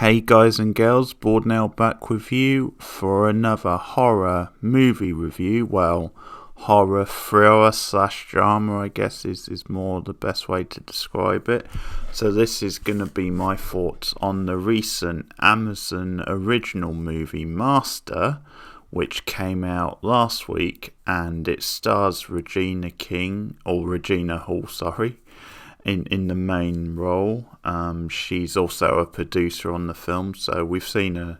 Hey guys and girls, Board now back with you for another horror movie review. Well, horror thriller slash drama, I guess is more the best way to describe it. So this is going to be my thoughts on the recent Amazon original movie Master, which came out last week, and it stars Regina Hall, in the main role. She's also a producer on the film, so we've seen her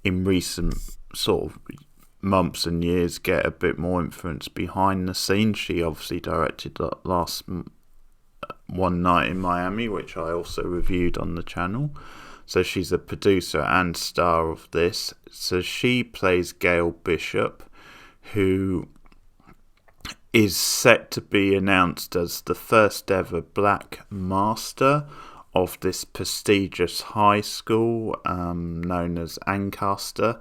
in recent sort of months and years get a bit more influence behind the scenes. She obviously directed last One Night in Miami, which I also reviewed on the channel. So she's a producer and star of this. So she plays Gail Bishop, who is set to be announced as the first ever black master of this prestigious high school known as Ancaster.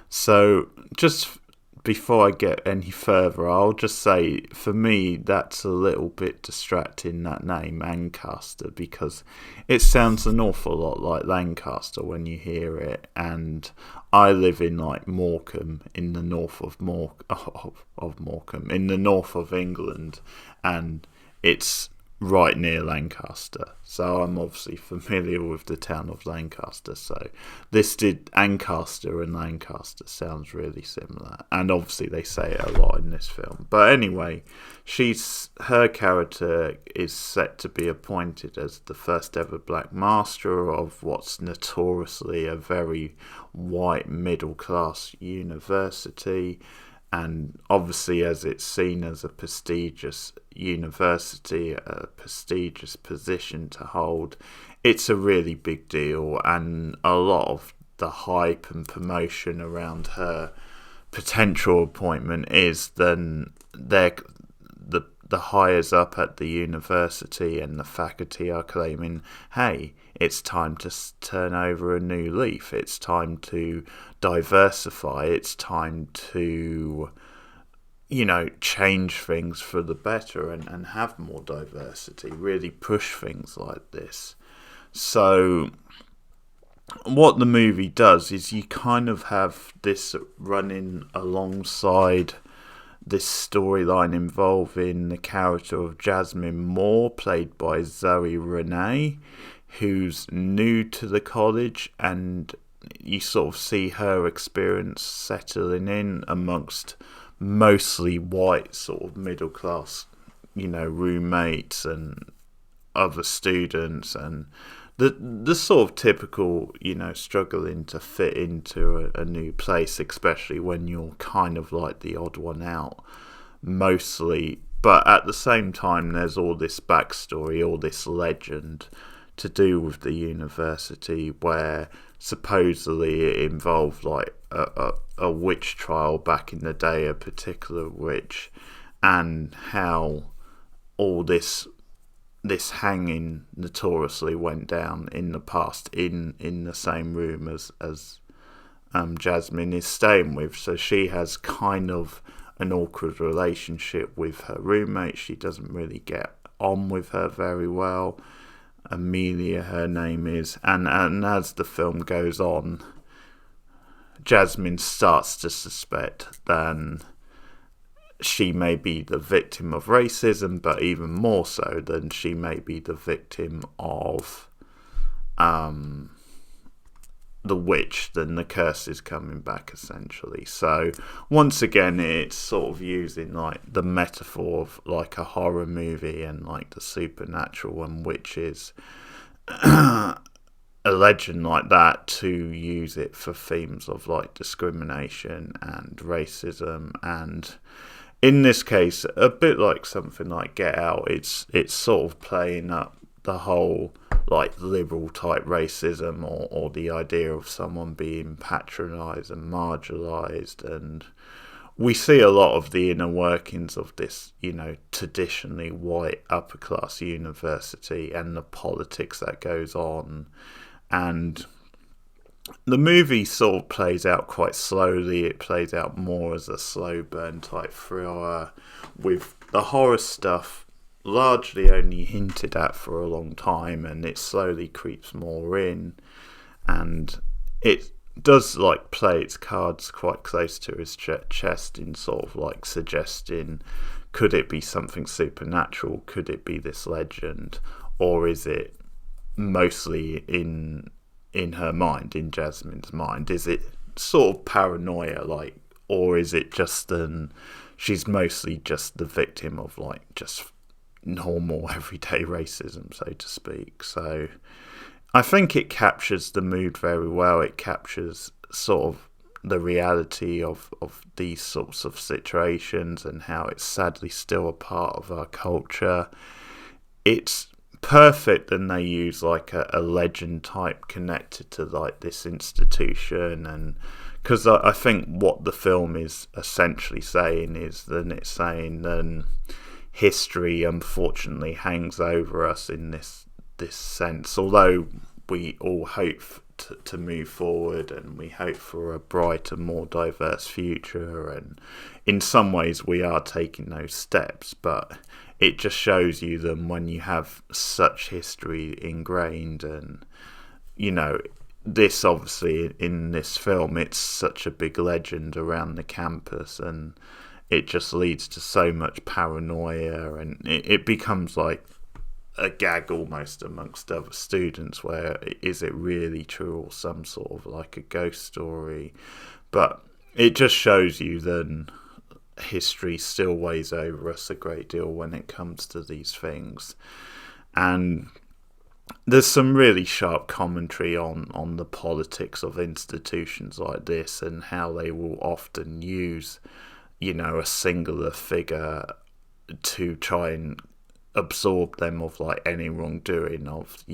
So just before I get any further, I'll just say for me that's a little bit distracting, that name Ancaster, because it sounds an awful lot like Lancaster when you hear it, and I live in like Morecambe in the north of Morecambe in the north of England, and it's right near Lancaster, so I'm obviously familiar with the town of Lancaster. So this did Ancaster and Lancaster sounds really similar, and obviously they say it a lot in this film. But anyway, her character is set to be appointed as the first ever black master of what's notoriously a very white middle class university. And obviously, as it's seen as a prestigious university, a prestigious position to hold, it's a really big deal. And a lot of the hype and promotion around her potential appointment is then the hires up at the university and the faculty are claiming, hey, it's time to turn over a new leaf. It's time to diversify. It's time to, change things for the better and have more diversity, really push things like this. So what the movie does is you kind of have this running alongside this storyline involving the character of Jasmine Moore, played by Zoe Renee, who's new to the college, and you sort of see her experience settling in amongst mostly white sort of middle class, roommates and other students, and the sort of typical, struggling to fit into a new place, especially when you're kind of like the odd one out, mostly. But at the same time, there's all this backstory, all this legend to do with the university, where supposedly it involved like a witch trial back in the day, a particular witch, and how all this hanging notoriously went down in the past in the same room as Jasmine is staying with. So she has kind of an awkward relationship with her roommate. She doesn't really get on with her very well. Amelia, her name is, and as the film goes on, Jasmine starts to suspect that she may be the victim of racism, but even more so than she may be the victim of the witch, then the curse is coming back, essentially. So once again, it's sort of using like the metaphor of like a horror movie and like the supernatural and witches, a legend like that, to use it for themes of like discrimination and racism. And in this case, a bit like something like Get Out, it's sort of playing up the whole like liberal type racism, or the idea of someone being patronised and marginalised. And we see a lot of the inner workings of this, traditionally white upper class university and the politics that goes on. And the movie sort of plays out quite slowly. It plays out more as a slow burn type thriller, with the horror stuff largely only hinted at for a long time, and it slowly creeps more in. and it does like play its cards quite close to his chest in sort of like suggesting, could it be something supernatural? Could it be this legend, or is it mostly in her mind, in Jasmine's mind? Is it sort of paranoia, like, or is it just she's mostly just the victim of like just normal everyday racism, so to speak? So I think it captures the mood very well. It captures sort of the reality of these sorts of situations and how it's sadly still a part of our culture. It's perfect, and they use like a legend type connected to like this institution, and because I think what the film is essentially saying is that it's saying history unfortunately hangs over us in this sense, although we all hope to move forward and we hope for a brighter, more diverse future, and in some ways we are taking those steps, but it just shows you that when you have such history ingrained, and this obviously in this film, it's such a big legend around the campus, and it just leads to so much paranoia, and it becomes like a gag almost amongst other students, where is it really true or some sort of like a ghost story? But it just shows you then history still weighs over us a great deal when it comes to these things. And there's some really sharp commentary on the politics of institutions like this, and how they will often use a singular figure to try and absorb them of like any wrongdoing, of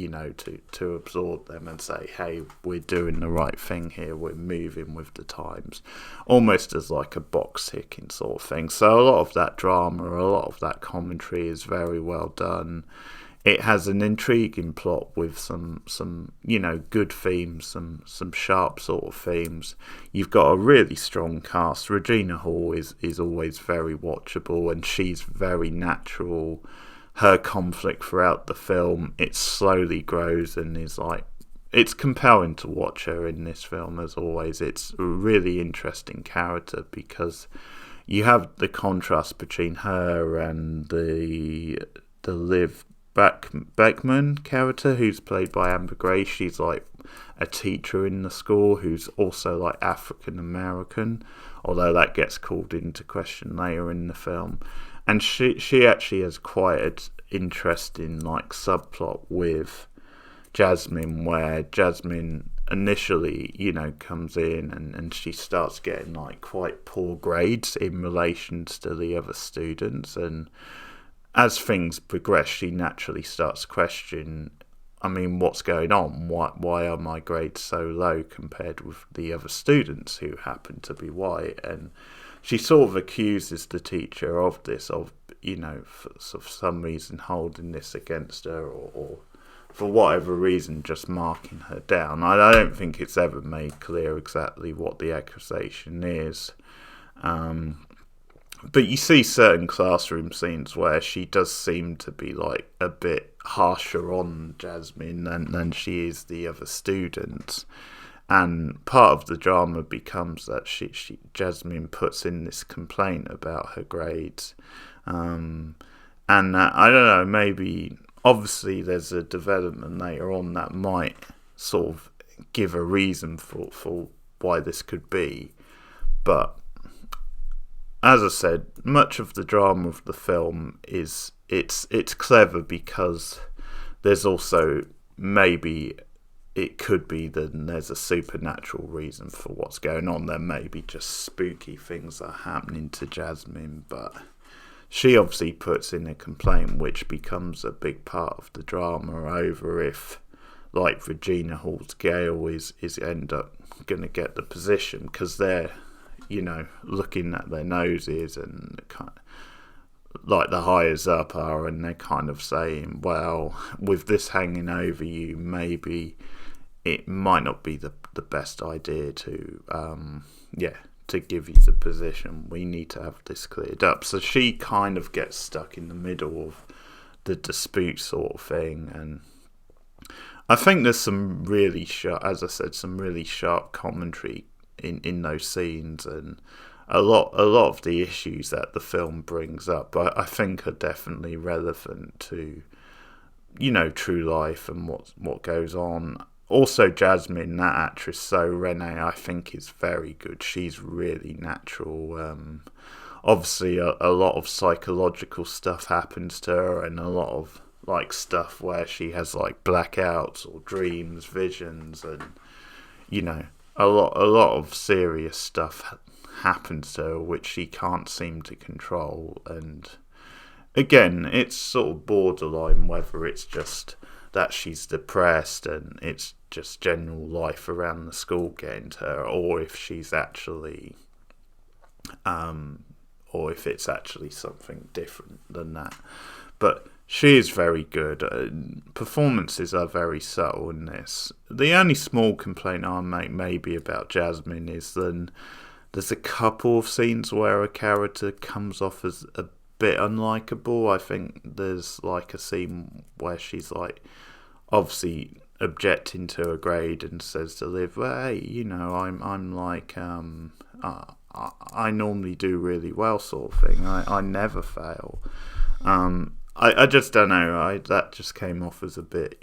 to absorb them and say, hey, we're doing the right thing here, we're moving with the times, almost as like a box ticking sort of thing. So a lot of that drama, a lot of that commentary is very well done. It has an intriguing plot with some good themes, some sharp sort of themes. You've got a really strong cast. Regina Hall is always very watchable, and she's very natural. Her conflict throughout the film, it slowly grows and is like, it's compelling to watch her in this film as always. It's a really interesting character because you have the contrast between her and the Liv Beckman character, who's played by Amber Gray. She's like a teacher in the school who's also like African American, although that gets called into question later in the film. And she actually has quite an interesting like subplot with Jasmine, where Jasmine initially, comes in and she starts getting like quite poor grades in relations to the other students, and as things progress, she naturally starts questioning, what's going on? Why are my grades so low compared with the other students who happen to be white? And she sort of accuses the teacher of this, of for some reason holding this against her, or for whatever reason just marking her down. I don't think it's ever made clear exactly what the accusation is. But you see certain classroom scenes where she does seem to be like a bit harsher on Jasmine than she is the other students. And part of the drama becomes that Jasmine puts in this complaint about her grades. And I don't know, maybe, obviously there's a development later on that might sort of give a reason for why this could be. But as I said, much of the drama of the film is it's clever because there's also maybe it could be that there's a supernatural reason for what's going on. There may be just spooky things that are happening to Jasmine, but she obviously puts in a complaint which becomes a big part of the drama over if, like, Regina Hall's Gale is end up going to get the position, because they're, looking at their noses and kind of, like, the highest up are, and they're kind of saying, well, with this hanging over you, maybe it might not be the best idea to give you the position. We need to have this cleared up. So she kind of gets stuck in the middle of the dispute sort of thing, and I think there's some really sharp, as I said, some really sharp commentary in those scenes, and a lot of the issues that the film brings up, I think, are definitely relevant to, true life and what goes on. Also, Jasmine, that actress, so Renee, I think is very good. She's really natural. Obviously, a lot of psychological stuff happens to her, and a lot of like stuff where she has like blackouts or dreams, visions, and a lot of serious stuff happens to her which she can't seem to control. And again, it's sort of borderline whether it's just that she's depressed and it's just general life around the school getting to her, or if she's actually or if it's actually something different than that. But she is very good. Performances are very subtle in this. The only small complaint I'll make maybe about Jasmine is then there's a couple of scenes where a character comes off as a bit unlikable. I think there's like a scene where she's like obviously objecting to a grade and says to Liv, well, hey, I'm like I normally do really well, sort of thing. I never fail. I just don't know. That just came off as a bit,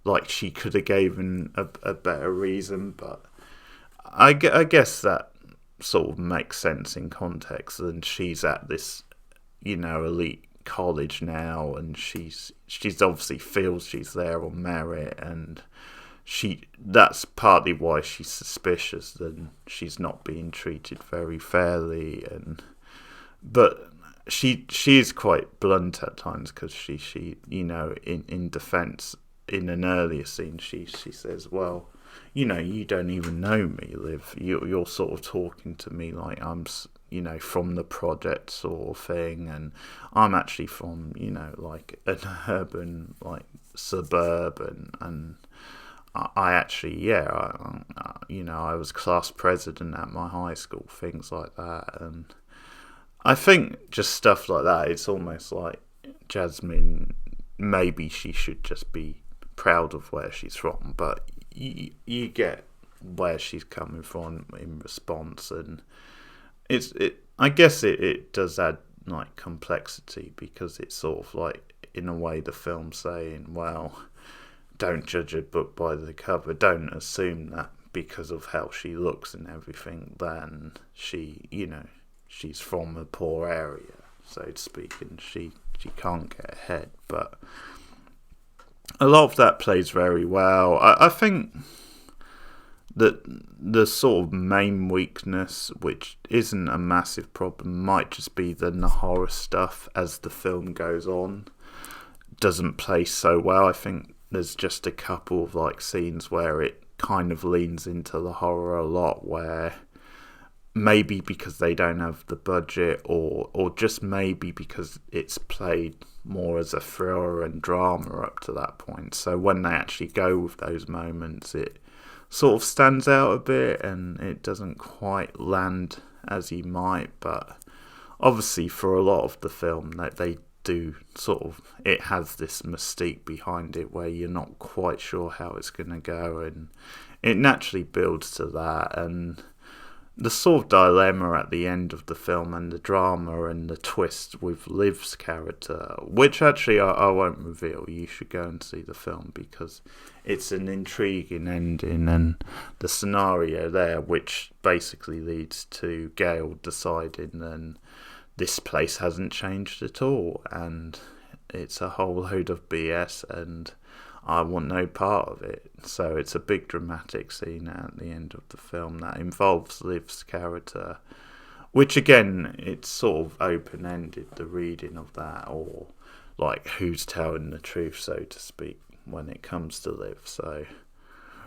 like she could have given a better reason, but I guess that sort of makes sense in context. And she's at this, elite college now, and she's obviously feels she's there on merit, and that's partly why she's suspicious that she's not being treated very fairly, but she is quite blunt at times, because she in defense in an earlier scene she says, well, you don't even know me, Liv. You're sort of talking to me like I'm from the project sort of thing, and I'm actually from like an urban like suburb, and I actually, I was class president at my high school, things like that. And I think just stuff like that, it's almost like Jasmine, maybe she should just be proud of where she's from, but you get where she's coming from in response, and I guess it does add like complexity, because it's sort of like, in a way, the film saying, well, don't judge a book by the cover. Don't assume that because of how she looks and everything, then she's from a poor area, so to speak, and she can't get ahead. But a lot of that plays very well. I think that the sort of main weakness, which isn't a massive problem, might just be the horror stuff as the film goes on doesn't play so well. I think there's just a couple of like scenes where it kind of leans into the horror a lot, where maybe because they don't have the budget, or just maybe because it's played more as a thriller and drama up to that point. So when they actually go with those moments, it sort of stands out a bit, and it doesn't quite land as you might. But obviously for a lot of the film, that they do sort of, it has this mystique behind it where you're not quite sure how it's going to go, and it naturally builds to that. And the sort of dilemma at the end of the film, and the drama and the twist with Liv's character, which actually I won't reveal, you should go and see the film, because it's an intriguing ending, and the scenario there, which basically leads to Gail deciding then this place hasn't changed at all, and it's a whole load of BS, and I want no part of it. So it's a big dramatic scene at the end of the film that involves Liv's character, which again, it's sort of open-ended, the reading of that, or like who's telling the truth, so to speak, when it comes to Liv. So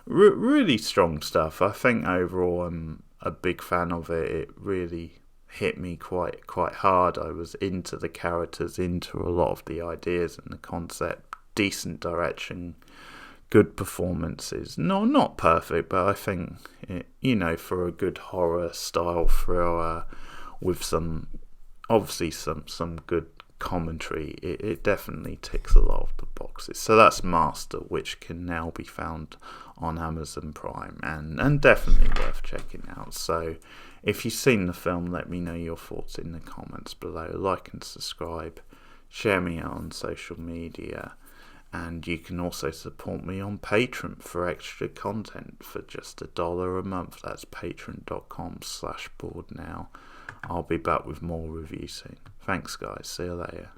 really strong stuff. I think overall I'm a big fan of it. It really hit me quite hard. I was into the characters, into a lot of the ideas and the concept. Decent direction, good performances. No, not perfect, but I think for a good horror style thriller with some good commentary, it definitely ticks a lot of the boxes. So that's Master, which can now be found on Amazon Prime, and definitely worth checking out. So if you've seen the film, let me know your thoughts in the comments below. Like and subscribe, share me out on social media, and you can also support me on Patreon for extra content for just $1 a month. That's patreon.com/boardnow. I'll be back with more reviews soon. Thanks guys, see you later.